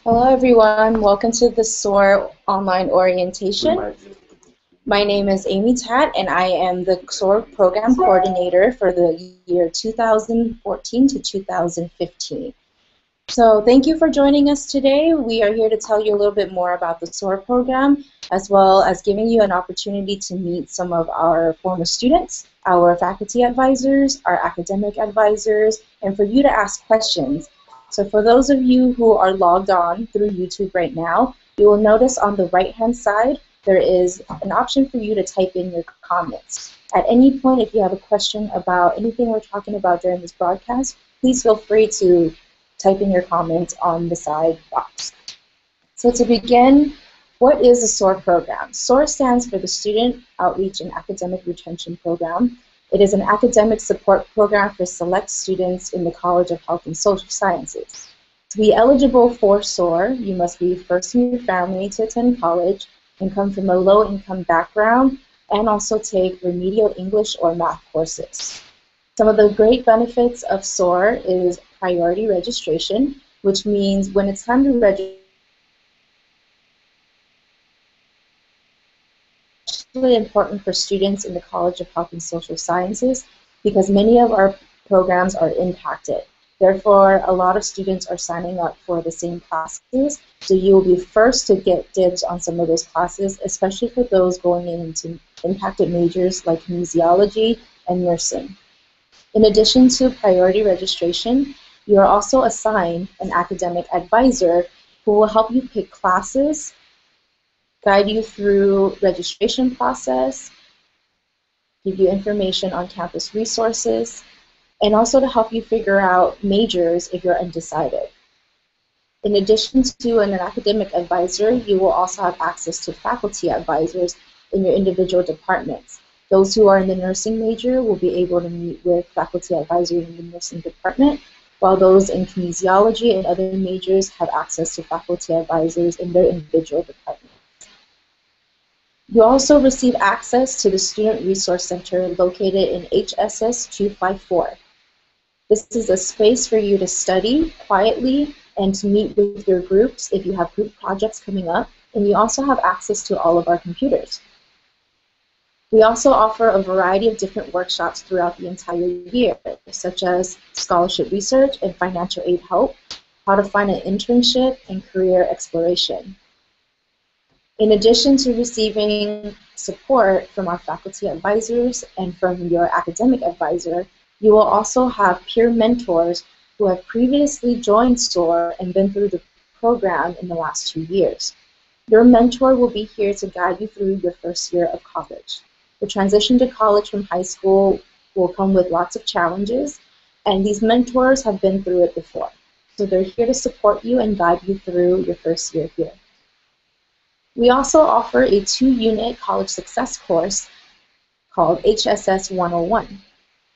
Hello everyone, welcome to the SOAR online orientation. My name is Amie and I am the SOAR program coordinator for the year 2014 to 2015. So thank you for joining us today. We are here to tell you a little bit more about the SOAR program, as well as giving you an opportunity to meet some of our former students, our faculty advisors, our academic advisors, and for you to ask questions. So for those of you who are logged on through YouTube right now, you will notice on the right-hand side there is an option for you to type in your comments. At any point, if you have a question about anything we're talking about during this broadcast, please feel free to type in your comments on the side box. So to begin, what is the SOAR program? SOAR stands for the Student Outreach and Academic Retention Program. It is an academic support program for select students in the College of Health and Social Sciences. To be eligible for SOAR, you must be first in your family to attend college and come from a low-income background and also take remedial English or math courses. Some of the great benefits of SOAR is priority registration, which means when it's time to register, really important for students in the College of Health and Social Sciences because many of our programs are impacted. Therefore, a lot of students are signing up for the same classes, so you will be first to get dibs on some of those classes, especially for those going into impacted majors like kinesiology and nursing. In addition to priority registration, you are also assigned an academic advisor who will help you pick classes, guide you through registration process, give you information on campus resources, and also to help you figure out majors if you're undecided. In addition to an academic advisor, you will also have access to faculty advisors in your individual departments. Those who are in the nursing major will be able to meet with faculty advisors in the nursing department, while those in kinesiology and other majors have access to faculty advisors in their individual departments. You also receive access to the Student Resource Center located in HSS 254. This is a space for you to study quietly and to meet with your groups if you have group projects coming up, and you also have access to all of our computers. We also offer a variety of different workshops throughout the entire year, such as scholarship research and financial aid help, how to find an internship, and career exploration. In addition to receiving support from our faculty advisors and from your academic advisor, you will also have peer mentors who have previously joined SOAR and been through the program in the last 2 years. Your mentor will be here to guide you through your first year of college. The transition to college from high school will come with lots of challenges, and these mentors have been through it before. So they're here to support you and guide you through your first year here. We also offer a 2-unit college success course called HSS 101.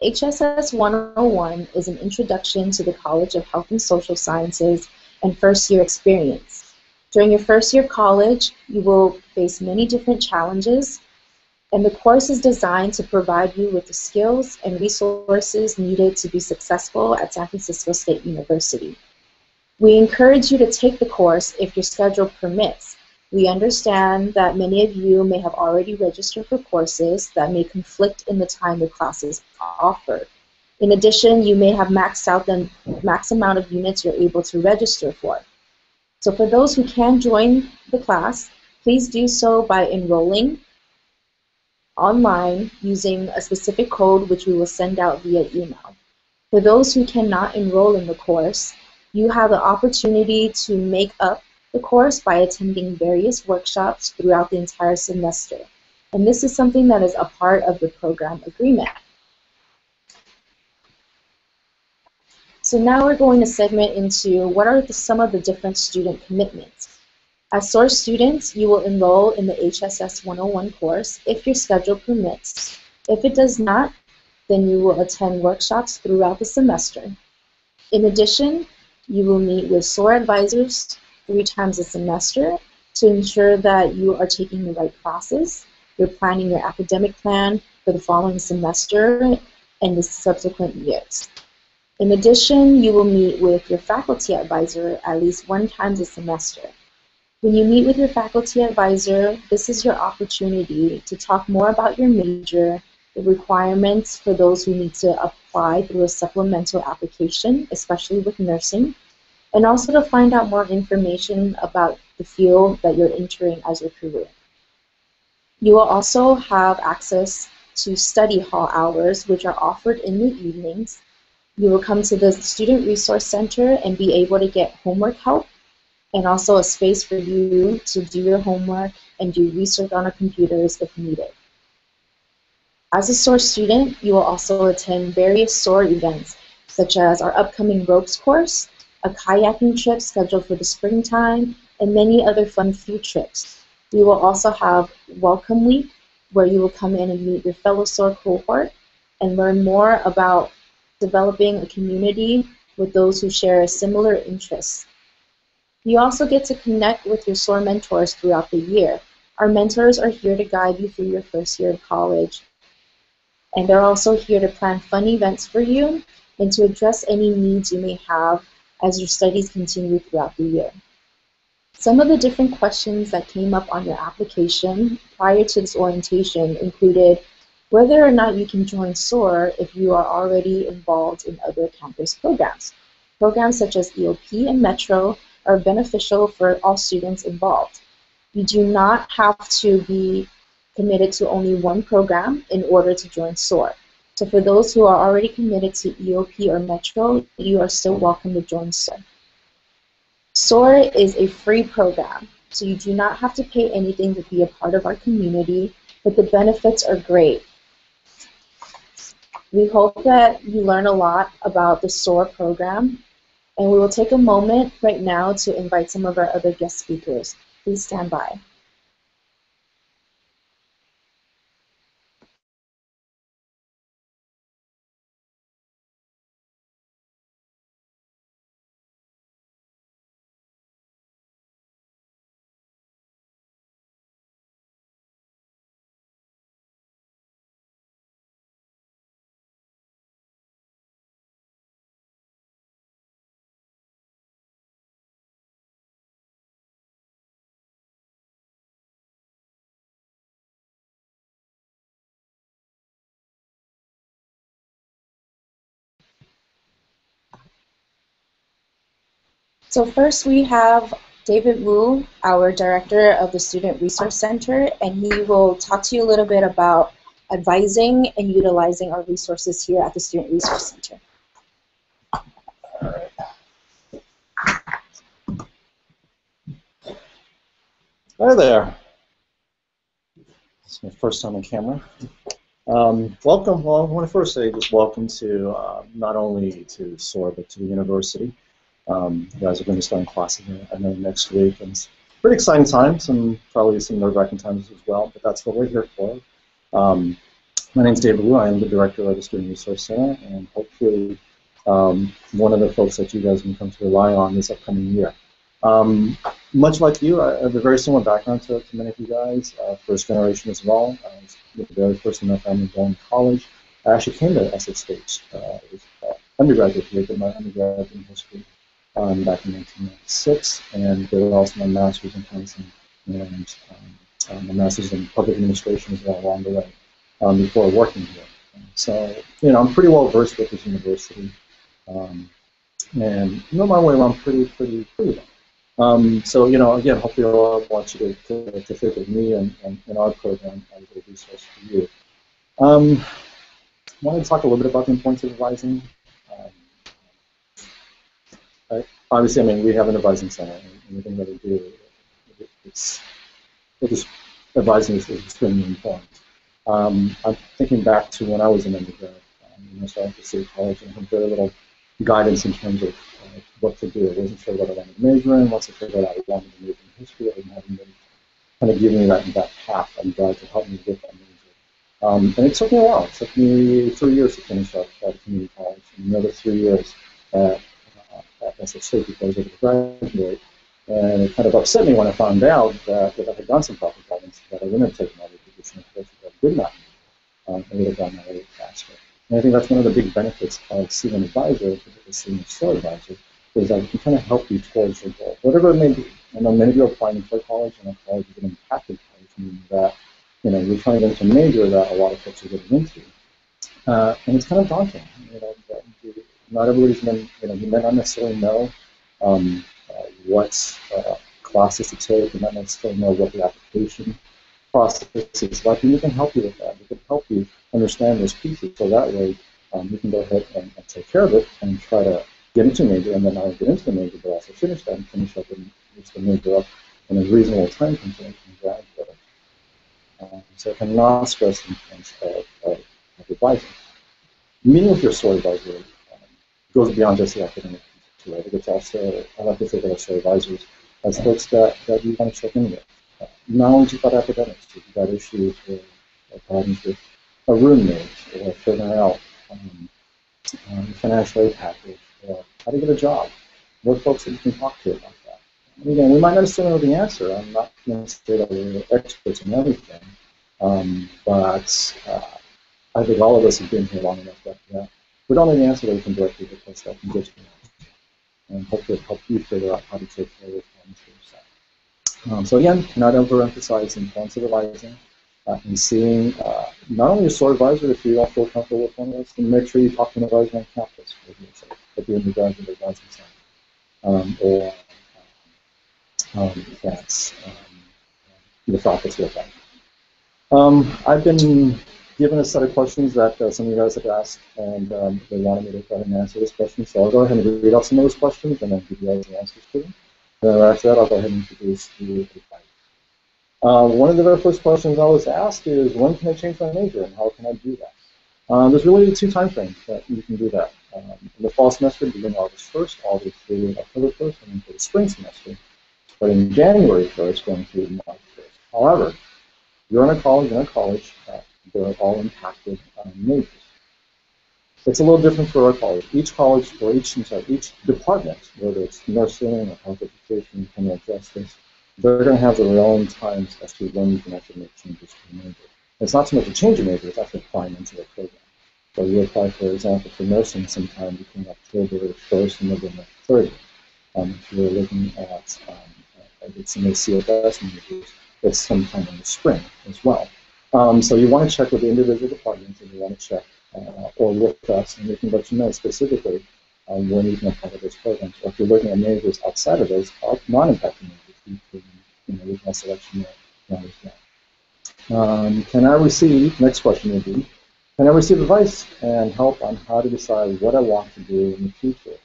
HSS 101 is an introduction to the College of Health and Social Sciences and first year experience. During your first year of college, you will face many different challenges, and the course is designed to provide you with the skills and resources needed to be successful at San Francisco State University. We encourage you to take the course if your schedule permits. We understand that many of you may have already registered for courses that may conflict in the time the classes offer. In addition, you may have maxed out the max amount of units you're able to register for. So for those who can join the class, please do so by enrolling online using a specific code which we will send out via email. For those who cannot enroll in the course, you have the opportunity to make up the course by attending various workshops throughout the entire semester. And this is something that is a part of the program agreement. So now we're going to segment into what are some of the different student commitments. As SOAR students, you will enroll in the HSS 101 course if your schedule permits. If it does not, then you will attend workshops throughout the semester. In addition, you will meet with SOAR advisors 3 times a semester to ensure that you are taking the right classes, you're planning your academic plan for the following semester and the subsequent years. In addition, you will meet with your faculty advisor at least one time a semester. When you meet with your faculty advisor, this is your opportunity to talk more about your major, the requirements for those who need to apply through a supplemental application, especially with nursing, and also to find out more information about the field that you're entering as your career. You will also have access to study hall hours, which are offered in the evenings. You will come to the Student Resource Center and be able to get homework help, and also a space for you to do your homework and do research on our computers if needed. As a SOAR student, you will also attend various SOAR events, such as our upcoming ropes course, a kayaking trip scheduled for the springtime, and many other fun field trips. We will also have Welcome Week, where you will come in and meet your fellow SOAR cohort and learn more about developing a community with those who share similar interests. You also get to connect with your SOAR mentors throughout the year. Our mentors are here to guide you through your first year of college, and they're also here to plan fun events for you and to address any needs you may have as your studies continue throughout the year. Some of the different questions that came up on your application prior to this orientation included whether or not you can join SOAR if you are already involved in other campus programs. Programs such as EOP and Metro are beneficial for all students involved. You do not have to be committed to only one program in order to join SOAR. So for those who are already committed to EOP or Metro, you are still welcome to join SOAR. SOAR is a free program, so you do not have to pay anything to be a part of our community, but the benefits are great. We hope that you learn a lot about the SOAR program, and we will take a moment right now to invite some of our other guest speakers. Please stand by. So first we have David Wu, our director of the Student Resource Center, and he will talk to you a little bit about advising and utilizing our resources here at the Student Resource Center. Hi there. It's my first time on camera. Welcome. Well, I want to first say just welcome to not only to SOAR but to the university. You guys are going to be starting classes, I know, next week, and it's pretty exciting times, and probably some nerve-wracking times as well. But that's what we're here for. My name is David Wu. I am the director of the Student Resource Center, and hopefully one of the folks that you guys can come to rely on this upcoming year. Much like you, I have a very similar background to many of you guys. First generation as well. I was the very first in my family going to college. I actually came to Essex State. It was undergraduate here, but my undergrad in history back in 1996, and did also my master's in counseling and my master's in public administration as well along the way before working here. So, you know, I'm pretty well versed with this university, and know my way around pretty well. So, you know, again, hopefully I want you to fit with me and our program as a resource for you. I wanted to talk a little bit about the importance of advising. Obviously, I mean, we have an advising center, and anything that we do, advising is extremely important. I'm thinking back to when I was an undergrad, starting to see college, and had very little guidance in terms of what to do. I wasn't sure what I wanted to major in. Once I figured out I wanted to major in history, I didn't have anybody kind of giving me that path and guide to help me with that major. And it took me a while. It took me 3 years to finish up at community college, and another 3 years at Essex State before I was able to graduate. And it kind of upset me when I found out that if I had done some proper guidance, that I wouldn't have taken all the position of courses that I did not. I would have done that a little faster. And I think that's one of the big benefits of seeing an advisor, particularly seeing a SOAR advisor, is that we can kind of help you towards your goal, whatever it may be. I know many of you are applying for college, and our college is an impacted college, meaning that you're trying to get into a major that a lot of folks are getting into. And it's kind of daunting. Not everybody's going to, you may not necessarily know what classes to take, you might not necessarily know what the application process is like, and we can help you with that. We can help you understand those pieces, so that way you can go ahead and take care of it and try to get into a major, and then not only get into the major, but also finish that and finish up and finish the major up in a reasonable time constraint and graduate. So I cannot stress the importance of advising. Meeting with your SOAR advisor goes beyond just the academic piece. I think it's also, I like to think of our SOAR advisors as folks that you want to check in with. Not only just about academics, if you've got issues or problems with a roommate or figuring out financial aid package or how to get a job. There are folks that you can talk to about that. And again, we might not necessarily know the answer. I'm not going to say that we're experts in everything, but I think all of us have been here long enough that we don't know the answer, that we can directly request that and get you the answer, and hopefully help you figure out how to take care of those problems for yourself. So again, cannot overemphasize the importance of advising and seeing not only a SOAR advisor, if you don't feel comfortable with one of us, then make sure you talk to an advisor on campus, if you're in the graduate advising center, or that's the faculty of that. I've been given a set of questions that some of you guys have asked, and they wanted me to go ahead and answer this question, so I'll go ahead and read out some of those questions and then give you guys the answers to them. Then after that, I'll go ahead and introduce the advisor. One of the very first questions I was asked is, when can I change my major and how can I do that? There's really 2 time frames that you can do that. In the fall semester, beginning August 1st, all the way through October 1st, and then for the spring semester, but in January 1st, going through March 1st. However, you're in a college, they're all impacted majors. It's a little different for our college. Each college, or each department, whether it's nursing or health education, criminal justice, they're going to have their own times as to when you can actually make changes to the major. It's not so much a change of major, it's actually applying into a program. So you apply, for example, for nursing sometime between October 1st and November 30th. If you're looking at some of the CHSS majors, it's sometime in the spring as well. So you want to check with the individual departments, and you want to check or with us, and we can let you know specifically when you can apply to those programs. Or if you're looking at majors outside of those, non-impacted majors, we can selection there as well. Can I receive, next question would be, can I receive advice and help on how to decide what I want to do in the future?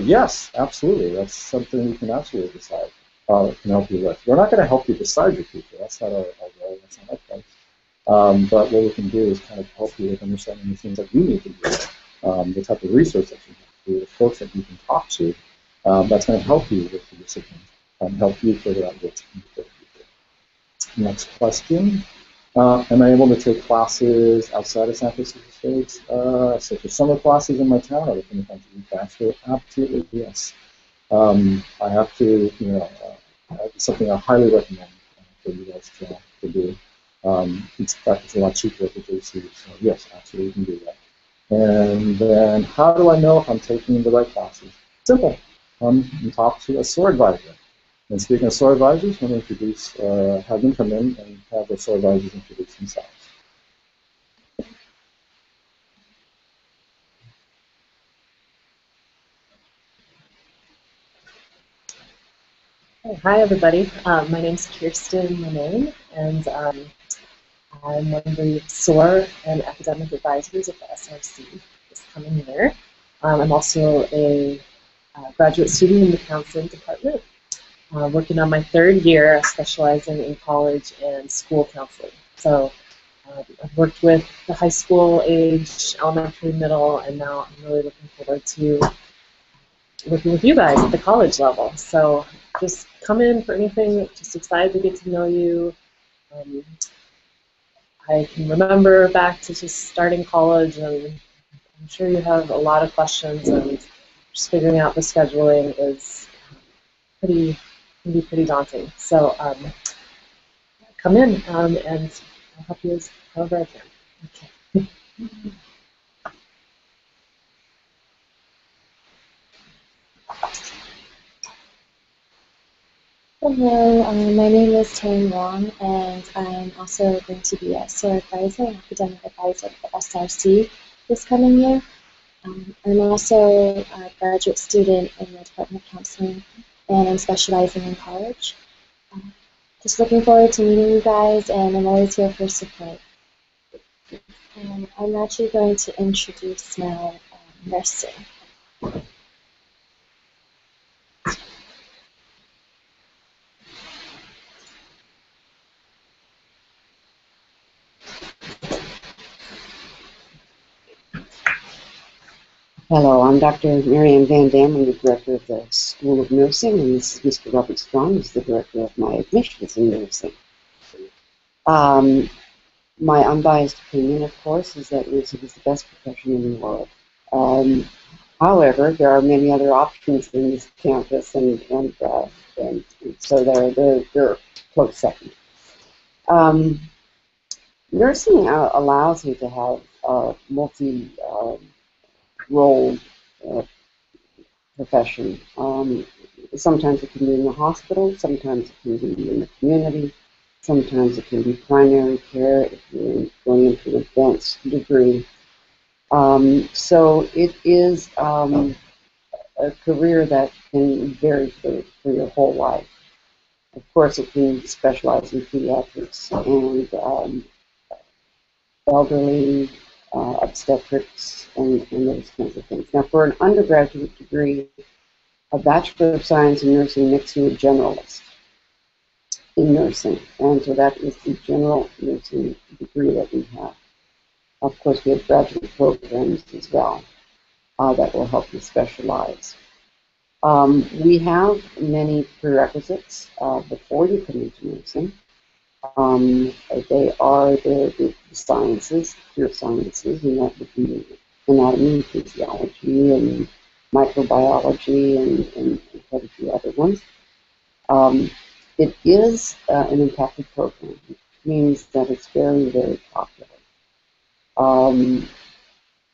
Yes, absolutely. That's something we can absolutely decide. Can help you with. We're not going to help you decide your future. That's not our role. That's not our place. But what we can do is kind of help you with understanding the things that you need to do, the type of research that you have to do, the folks that you can talk to. That's going to help you with the decisions and help you figure out what to do for the future. Next question. Am I able to take classes outside of San Francisco State, such as summer classes in my town, or can I do bachelor? Absolutely, yes. I have to, it's something I highly recommend for you guys to do. In fact, it's a lot cheaper at the JC, so yes, absolutely you can do that. And then, how do I know if I'm taking the right classes? Simple. Come and talk to a SOAR advisor. And speaking of SOAR advisors, I'm going to have them come in and have the SOAR advisors introduce themselves. Hi, everybody. My name's Kirsten Lenane, and I'm one of the SOAR and academic advisors at the SRC this coming year. I'm also a graduate student in the counseling department, working on my 3rd year, specializing in college and school counseling. So I've worked with the high school age, elementary, middle, and now I'm really looking forward to working with you guys at the college level. So just come in for anything, just excited to get to know you. I can remember back to just starting college, and I'm sure you have a lot of questions, and just figuring out the scheduling is can be pretty daunting. So come in and I'll help you as however I can. Okay. Hello, my name is Taryn Wong, and I'm also going to be a SOAR advisor and academic advisor for SRC this coming year. I'm also a graduate student in the Department of Counseling, and I'm specializing in college. Just looking forward to meeting you guys, and I'm always here for support. I'm actually going to introduce now nursing. Hello, I'm Dr. Maryann Van Dam. I'm the director of the School of Nursing, and this is Mr. Robert Strong, who's the director of my admissions in nursing. My unbiased opinion, of course, is that nursing is the best profession in the world. However, there are many other options in this campus, and so they're close second. Nursing allows you to have a multi-role profession. Sometimes it can be in the hospital, sometimes it can be in the community, sometimes it can be primary care if you're going into an advanced degree. So it is a career that can vary for your whole life. Of course, it can specialize in pediatrics and elderly, obstetrics, and those kinds of things. Now, for an undergraduate degree, a Bachelor of Science in Nursing makes you a generalist in nursing, and so that is the general nursing degree that we have. Of course, we have graduate programs as well that will help you specialize. We have many prerequisites before you come into nursing. They are the sciences, pure sciences, and that would be anatomy and physiology and microbiology and quite a few other ones. It is an impacted program, which means that it's very, very popular.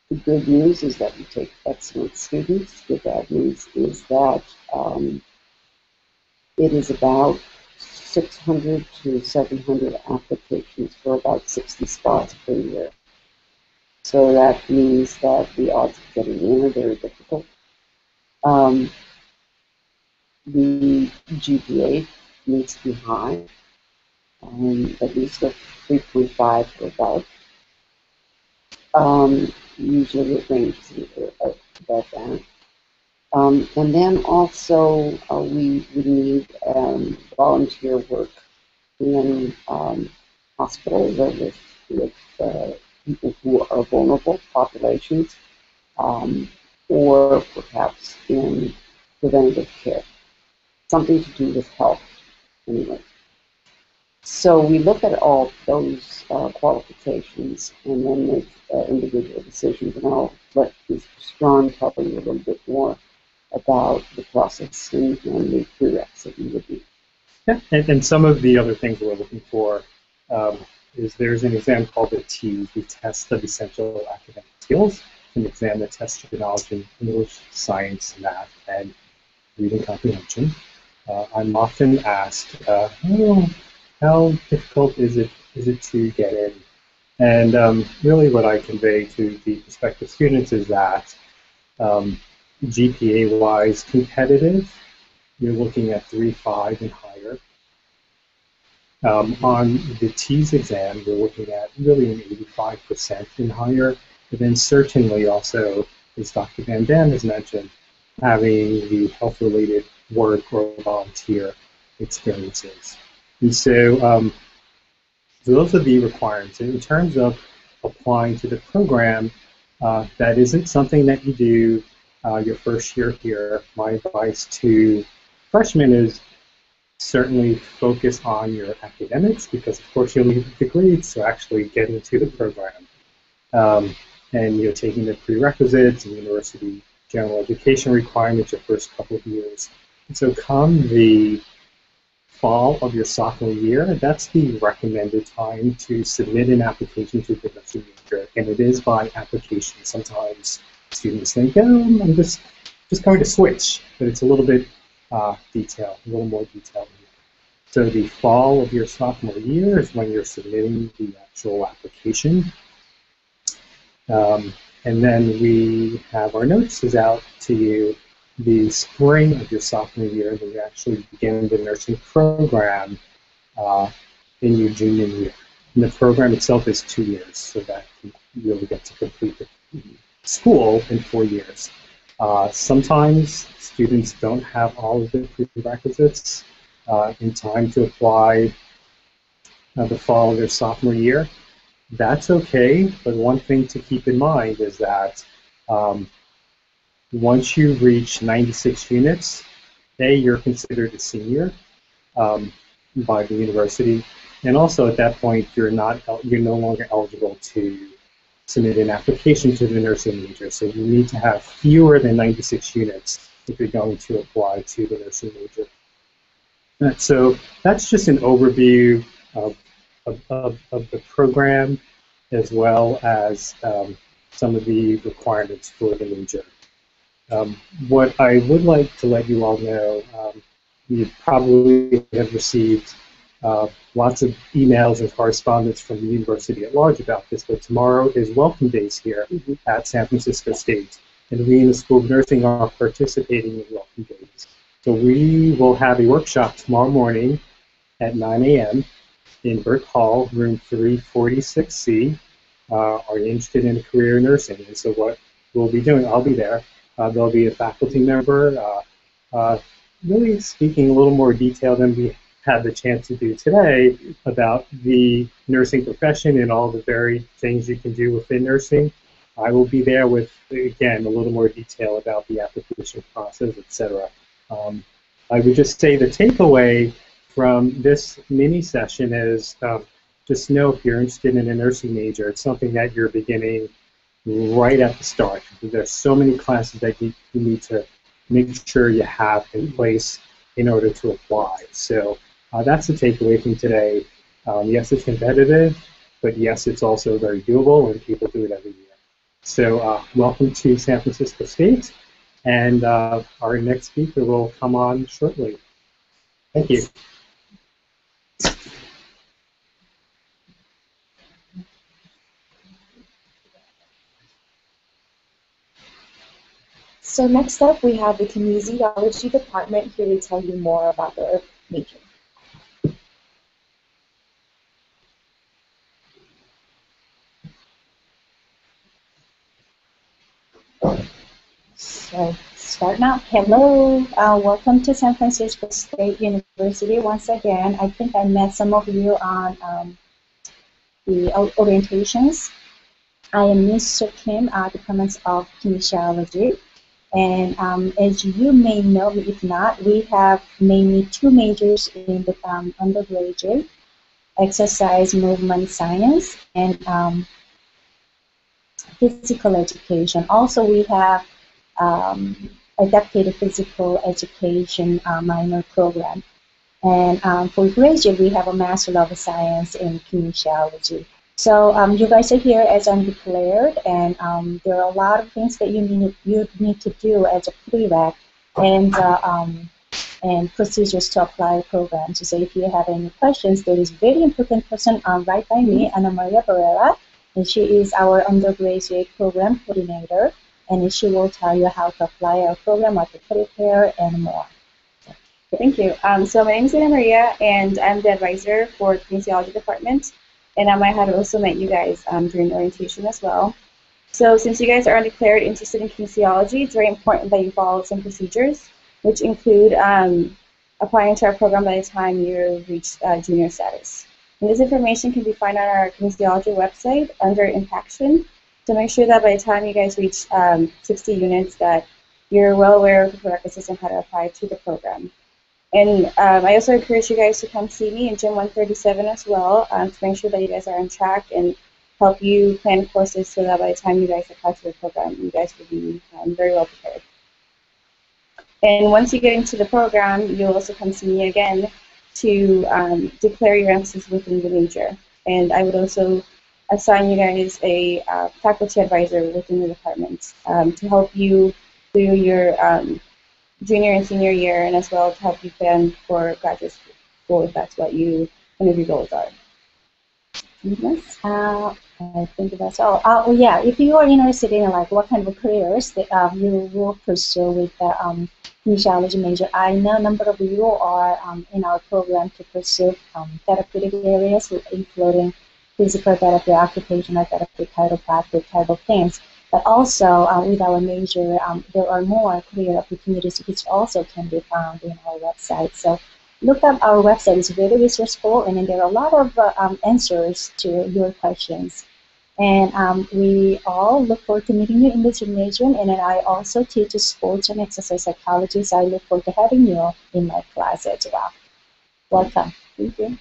The good news is that we take excellent students. The bad news is that it is about 600 to 700 applications for about 60 spots per year. So that means that the odds of getting in are very difficult. The GPA needs to be high, at least a 3.5 or above. Usually it ranges above that. And then also we would need volunteer work in hospitals or with people who are vulnerable populations, or perhaps in preventative care. Something to do with health, anyway. So we look at all those qualifications and then make individual decisions. And I'll let Mr. Strong tell you a little bit more about the process and the prereqs that we would need. Yeah, and some of the other things we're looking for is there's an exam called the TEAS, the Test of Essential Academic Skills. It's an exam that tests your knowledge in English, science, math, and reading comprehension. I'm often asked, how difficult is it to get in? And really what I convey to the prospective students is that GPA-wise competitive, you're looking at 3.5 and higher. On the TEAS exam, you're looking at really an 85% and higher, but then certainly also, as Dr. Van Dam has mentioned, having the health-related work or volunteer experiences. And so those are the requirements. In terms of applying to the program, that isn't something that you do your first year here. My advice to freshmen is certainly focus on your academics, because of course you'll need the grades to actually get into the program. And you're taking the prerequisites and university general education requirements your first couple of years. And so come the fall of your sophomore year, that's the recommended time to submit an application to the nursing major, and it is by application. Sometimes students think, oh, I'm just going to switch, but it's a little bit detailed, a little more detailed. So the fall of your sophomore year is when you're submitting the actual application. And then we have our notices out to you the spring of your sophomore year, when you actually begin the nursing program in your junior year. And the program itself is 2 years, so that you really get to complete the school in 4 years. Sometimes students don't have all of the prerequisites in time to apply the fall of their sophomore year. That's okay, but one thing to keep in mind is that once you reach 96 units, you're considered a senior by the university, and also at that point you're no longer eligible to submit an application to the nursing major. So you need to have fewer than 96 units if you're going to apply to the nursing major. So that's just an overview of the program, as well as some of the requirements for the major. What I would like to let you all know, you probably have received lots of emails and correspondence from the university at large about this, but tomorrow is Welcome Days here at San Francisco State, and we in the School of Nursing are participating in Welcome Days. So we will have a workshop tomorrow morning at 9 a.m. in Burke Hall, room 346C. Are you interested in a career in nursing? And so what we'll be doing, I'll be there. There'll be a faculty member really speaking a little more detail than we had the chance to do today about the nursing profession and all the varied things you can do within nursing. I will be there with, again, a little more detail about the application process, etc. I would just say the takeaway from this mini session is just know if you're interested in a nursing major, it's something that you're beginning right at the start. There's so many classes that you need to make sure you have in place in order to apply. So that's the takeaway from today. Yes, it's competitive, but yes, it's also very doable, and people do it every year. So welcome to San Francisco State, and our next speaker will come on shortly. Thank you. So next up, we have the Kinesiology department here to tell you more about their major. So start now. Hello, welcome to San Francisco State University once again. I think I met some of you on the orientations. I am Mi-Sook, Department of Kinesiology. And as you may know, if not, we have mainly two majors in the undergraduate: exercise movement science and physical education. Also, we have adapted physical education minor program. And for graduate, we have a Master of Science in Kinesiology. So you guys are here as undeclared, and there are a lot of things that you need to do as a prereq and procedures to apply programs. So if you have any questions, there is a very important person right by me, Maria Barrera, and she is our undergraduate program coordinator, and she will tell you how to apply our program, how to prepare, and more. Thank you. So my name is Maria, and I'm the advisor for the Kinesiology department. And I had also met you guys during orientation as well. So since you guys are undeclared interested in kinesiology, it's very important that you follow some procedures, which include applying to our program by the time you reach junior status. And this information can be found on our kinesiology website under impaction. So make sure that by the time you guys reach 60 units that you're well aware of the prerequisites and how to apply to the program. And I also encourage you guys to come see me in Gym 137 as well to make sure that you guys are on track and help you plan courses so that by the time you guys apply to the program, you guys will be very well prepared. And once you get into the program, you'll also come see me again to declare your emphasis within the major. And I would also assign you guys a faculty advisor within the department to help you through your junior and senior year, and as well to help you plan for graduate school. school if that's what one of your goals are. Yes. I think that's all. Well, yeah, if you are interested in like what kind of careers that you will pursue with the kinesiology major, I know a number of you are in our program to pursue therapeutic areas, including physical therapy, occupational therapy, chiropractic type of things. But also with our major, there are more career opportunities which also can be found in our website. So look up our website. It's very resourceful, and then there are a lot of answers to your questions. And we all look forward to meeting you in the gymnasium. And then I also teach sports and exercise psychology, so I look forward to having you in my class as well. Welcome. Thank you.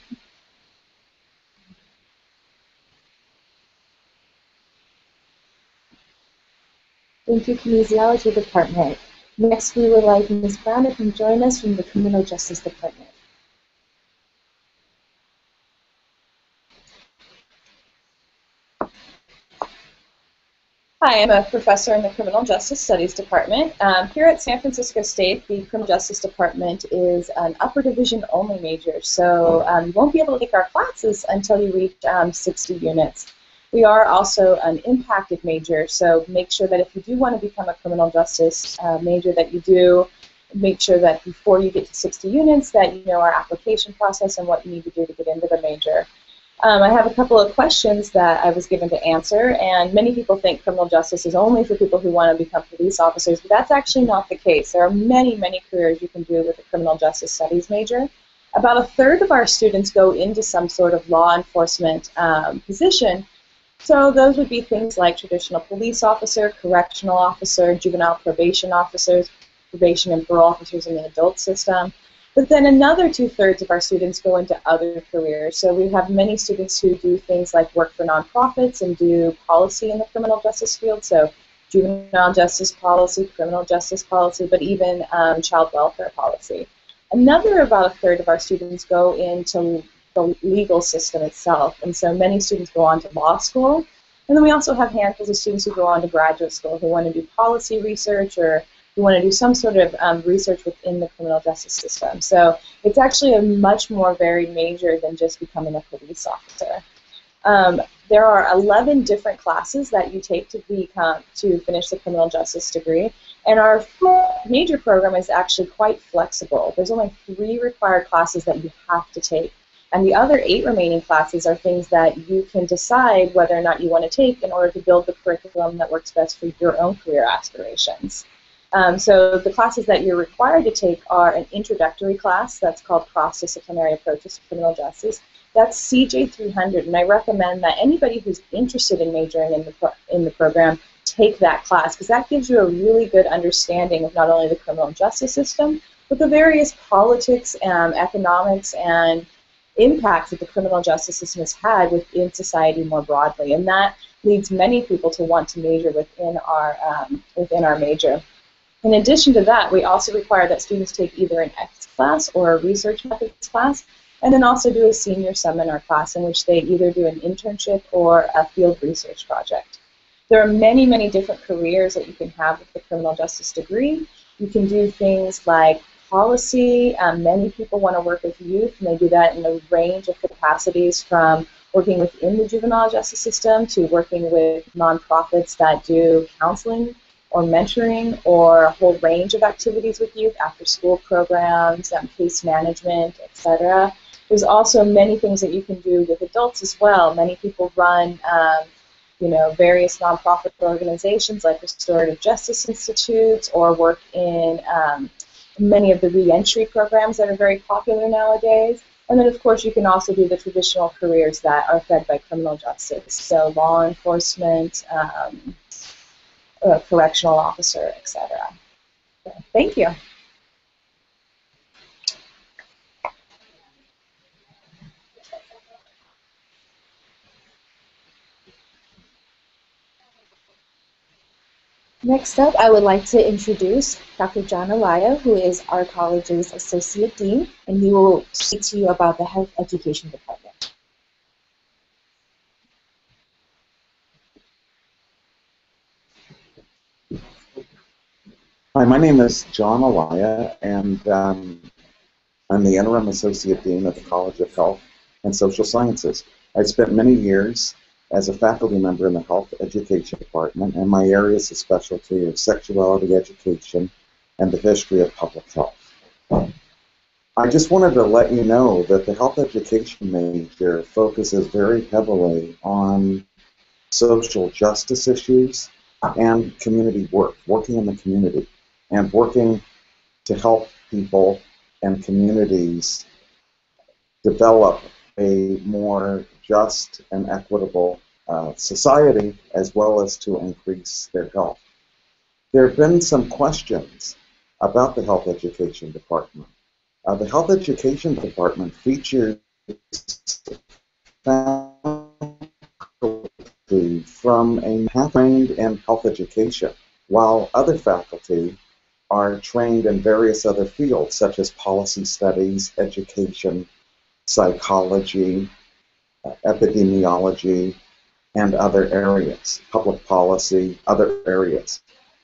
Thank you, Kinesiology Department. Next, we would like Ms. Brown to come join us from the Criminal Justice Department. Hi, I'm a professor in the Criminal Justice Studies Department. Here at San Francisco State, the Criminal Justice Department is an upper division only major, so you won't be able to take our classes until you reach 60 units. We are also an impacted major, so make sure that if you do want to become a criminal justice major that you do make sure that before you get to 60 units that you know our application process and what you need to do to get into the major. I have a couple of questions that I was given to answer, and many people think criminal justice is only for people who want to become police officers, but that's actually not the case. There are many, many careers you can do with a criminal justice studies major. About a third of our students go into some sort of law enforcement position, so those would be things like traditional police officer, correctional officer, juvenile probation officers, probation and parole officers in the adult system. But then another 2/3 of our students go into other careers. So we have many students who do things like work for nonprofits and do policy in the criminal justice field. So juvenile justice policy, criminal justice policy, but even child welfare policy. Another about a third of our students go into the legal system itself. And so many students go on to law school. And then we also have handfuls of students who go on to graduate school who want to do policy research or who want to do some sort of research within the criminal justice system. So it's actually a much more varied major than just becoming a police officer. There are 11 different classes that you take to finish the criminal justice degree, and our major program is actually quite flexible. There's only 3 required classes that you have to take, and the other 8 remaining classes are things that you can decide whether or not you want to take in order to build the curriculum that works best for your own career aspirations. So the classes that you're required to take are an introductory class that's called Cross-Disciplinary Approaches to Criminal Justice. That's CJ 300, and I recommend that anybody who's interested in majoring in the program take that class, because that gives you a really good understanding of not only the criminal justice system, but the various politics, economics, and impacts that the criminal justice system has had within society more broadly, and that leads many people to want to major within our major. In addition to that, we also require that students take either an ethics class or a research methods class, and then also do a senior seminar class in which they either do an internship or a field research project. There are many, many different careers that you can have with the criminal justice degree. You can do things like policy. Many people want to work with youth, and they do that in a range of capacities, from working within the juvenile justice system to working with nonprofits that do counseling or mentoring, or a whole range of activities with youth, after-school programs, case management, etc. There's also many things that you can do with adults as well. Many people run, various nonprofit organizations like restorative justice institutes, or work in many of the reentry programs that are very popular nowadays. And then, of course, you can also do the traditional careers that are fed by criminal justice, so law enforcement, correctional officer, etc. So, thank you. Next up, I would like to introduce Dr. John Elia, who is our college's Associate Dean, and he will speak to you about the Health Education Department. Hi, my name is John Elia, and I'm the Interim Associate Dean of the College of Health and Social Sciences. I spent many years as a faculty member in the Health Education Department, and my areas of specialty are sexuality education and the history of public health. I just wanted to let you know that the health education major focuses very heavily on social justice issues and community work, working in the community, and working to help people and communities develop a more just and equitable society, as well as to increase their health. There have been some questions about the health education department. The health education department features faculty from a trained in health education, while other faculty are trained in various other fields, such as policy studies, education, psychology, epidemiology, and other areas, public policy, other areas.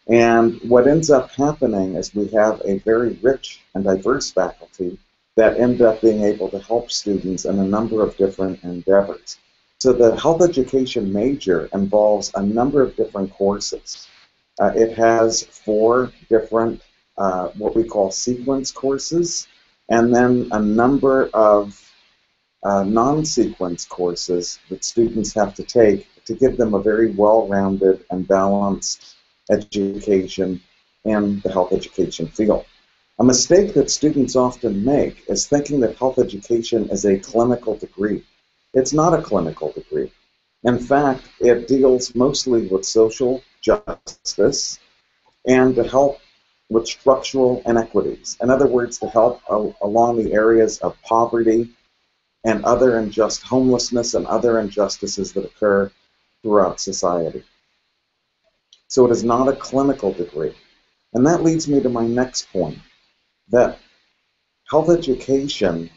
And what ends up happening is we have a very rich and diverse faculty that end up being able to help students in a number of different endeavors. So the health education major involves a number of different courses. It has 4 different what we call sequence courses, and then a number of non-sequence courses that students have to take to give them a very well-rounded and balanced education in the health education field. A mistake that students often make is thinking that health education is a clinical degree. It's not a clinical degree. In fact, it deals mostly with social justice and to help with structural inequities. In other words, to help along the areas of poverty and other homelessness and other injustices that occur throughout society. So it is not a clinical degree. And that leads me to my next point, that health education,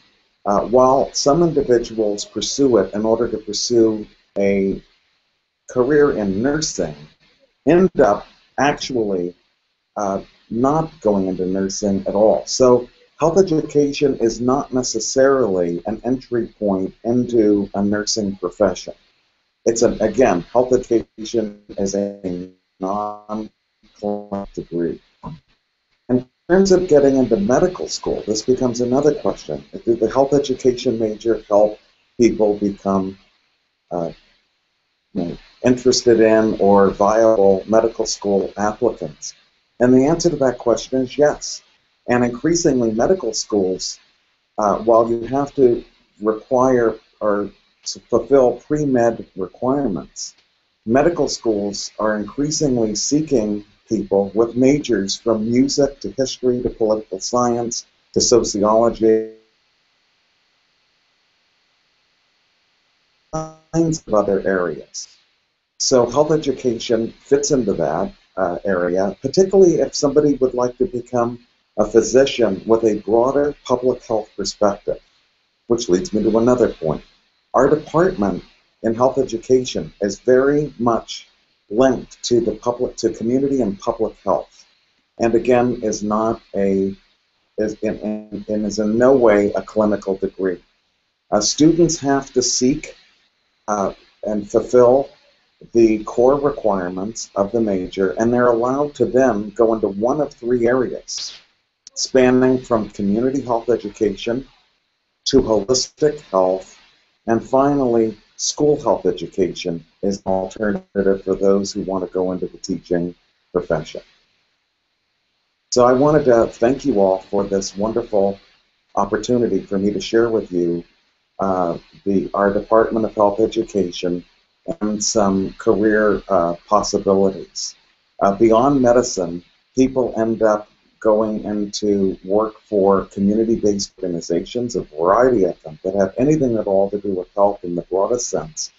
while some individuals pursue it in order to pursue a career in nursing, end up actually not going into nursing at all. So health education is not necessarily an entry point into a nursing profession. It's again, health education is a non-clinical degree. In terms of getting into medical school, this becomes another question. Did the health education major help people become interested in or viable medical school applicants? And the answer to that question is yes. And increasingly, medical schools, while you have to require or to fulfill pre-med requirements, medical schools are increasingly seeking people with majors from music to history to political science to sociology, kinds of other areas. So health education fits into that area, particularly if somebody would like to become a physician with a broader public health perspective, which leads me to another point. Our department in health education is very much linked to to community and public health, and again is not is in no way a clinical degree. Students have to seek and fulfill the core requirements of the major, and they're allowed to then go into one of 3 areas, spanning from community health education to holistic health, and finally, school health education is an alternative for those who want to go into the teaching profession. So I wanted to thank you all for this wonderful opportunity for me to share with you our Department of Health Education and some career possibilities. Beyond medicine, people end up going into work for community-based organizations, a variety of them, that have anything at all to do with health in the broadest sense.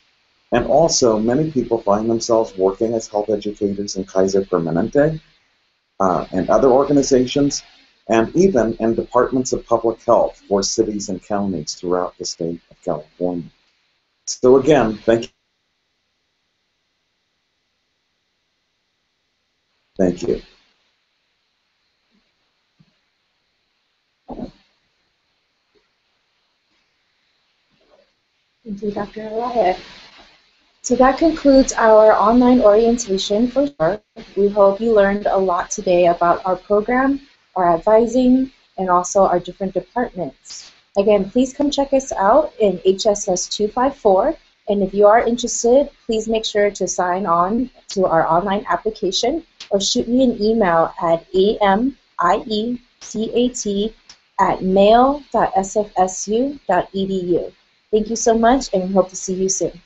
And also, many people find themselves working as health educators in Kaiser Permanente and other organizations, and even in departments of public health for cities and counties throughout the state of California. So again, thank you. Thank you. Thank you, Dr. Elia. So that concludes our online orientation for SOAR. We hope you learned a lot today about our program, our advising, and also our different departments. Again, please come check us out in HSS 254. And if you are interested, please make sure to sign on to our online application or shoot me an email at amiecat@mail.sfsu.edu. Thank you so much, and we hope to see you soon.